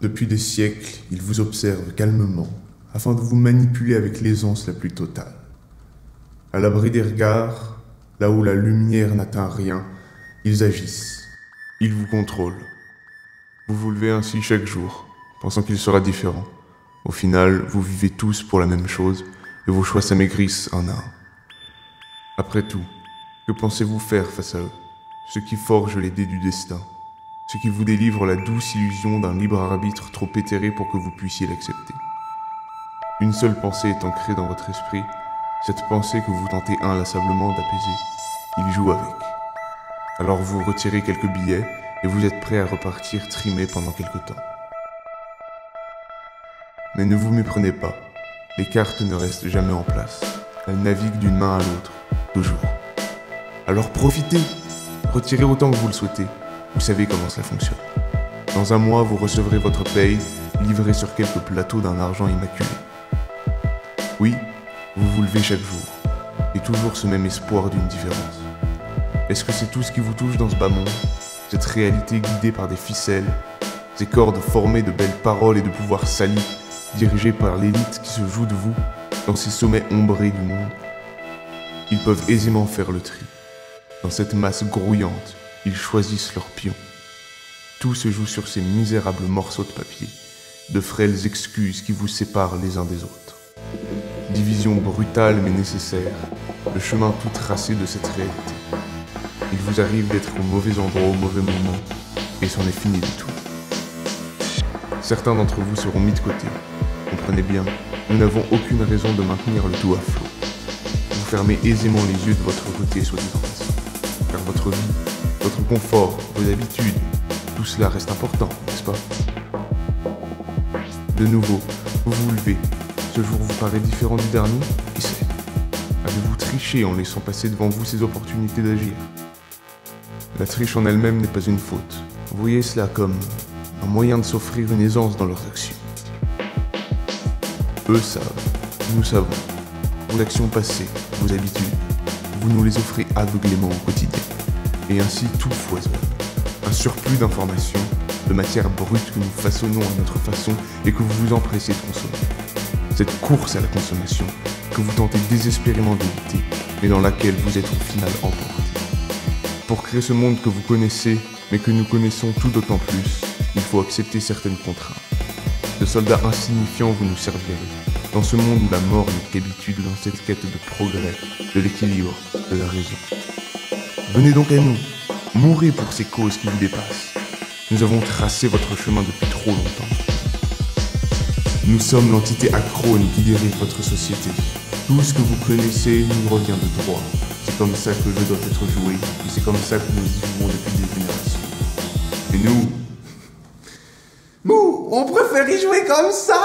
Depuis des siècles, ils vous observent calmement, afin de vous manipuler avec l'aisance la plus totale. À l'abri des regards, là où la lumière n'atteint rien, ils agissent. Ils vous contrôlent. Vous vous levez ainsi chaque jour, pensant qu'il sera différent. Au final, vous vivez tous pour la même chose, et vos choix s'amaigrissent un à un. Après tout, que pensez-vous faire face à eux? Ce qui forge les dés du destin. Ce qui vous délivre la douce illusion d'un libre arbitre trop éthéré pour que vous puissiez l'accepter. Une seule pensée est ancrée dans votre esprit, cette pensée que vous tentez inlassablement d'apaiser. Il joue avec. Alors vous retirez quelques billets et vous êtes prêt à repartir trimé pendant quelque temps. Mais ne vous méprenez pas, les cartes ne restent jamais en place. Elles naviguent d'une main à l'autre, toujours. Alors profitez, retirez autant que vous le souhaitez. Vous savez comment cela fonctionne. Dans un mois, vous recevrez votre paye, livrée sur quelques plateaux d'un argent immaculé. Oui, vous vous levez chaque jour, et toujours ce même espoir d'une différence. Est-ce que c'est tout ce qui vous touche dans ce bas monde? Cette réalité guidée par des ficelles, ces cordes formées de belles paroles et de pouvoirs salis, dirigés par l'élite qui se joue de vous, dans ces sommets ombrés du monde? Ils peuvent aisément faire le tri. Dans cette masse grouillante, ils choisissent leurs pions. Tout se joue sur ces misérables morceaux de papier, de frêles excuses qui vous séparent les uns des autres. Division brutale mais nécessaire, le chemin tout tracé de cette réalité. Il vous arrive d'être au mauvais endroit au mauvais moment, et c'en est fini du tout. Certains d'entre vous seront mis de côté. Comprenez bien, nous n'avons aucune raison de maintenir le tout à flot. Vous fermez aisément les yeux de votre côté, soi-disant passant, car votre vie, votre confort, vos habitudes, tout cela reste important, n'est-ce pas? De nouveau, vous vous levez. Ce jour vous paraît différent du dernier? Qui sait? Avez-vous triché en laissant passer devant vous ces opportunités d'agir? La triche en elle-même n'est pas une faute. Voyez cela comme un moyen de s'offrir une aisance dans leurs actions. Eux savent, nous savons. Vos actions passées, vos habitudes, vous nous les offrez aveuglément au quotidien. Et ainsi tout foisonne. Un surplus d'informations, de matière brute que nous façonnons à notre façon et que vous vous empressez de consommer. Cette course à la consommation que vous tentez désespérément d'éviter, mais dans laquelle vous êtes au final emporté. Pour créer ce monde que vous connaissez, mais que nous connaissons tout d'autant plus, il faut accepter certaines contraintes. De soldats insignifiants vous nous servirez, dans ce monde où la mort n'est qu'habitude dans cette quête de progrès, de l'équilibre, de la raison. Venez donc à nous, mourrez pour ces causes qui vous dépassent. Nous avons tracé votre chemin depuis trop longtemps. Nous sommes l'entité acrone qui dirige votre société. Tout ce que vous connaissez nous revient de droit. C'est comme ça que le jeu doit être joué, et c'est comme ça que nous y vivons depuis des générations. Et nous, on préfère y jouer comme ça!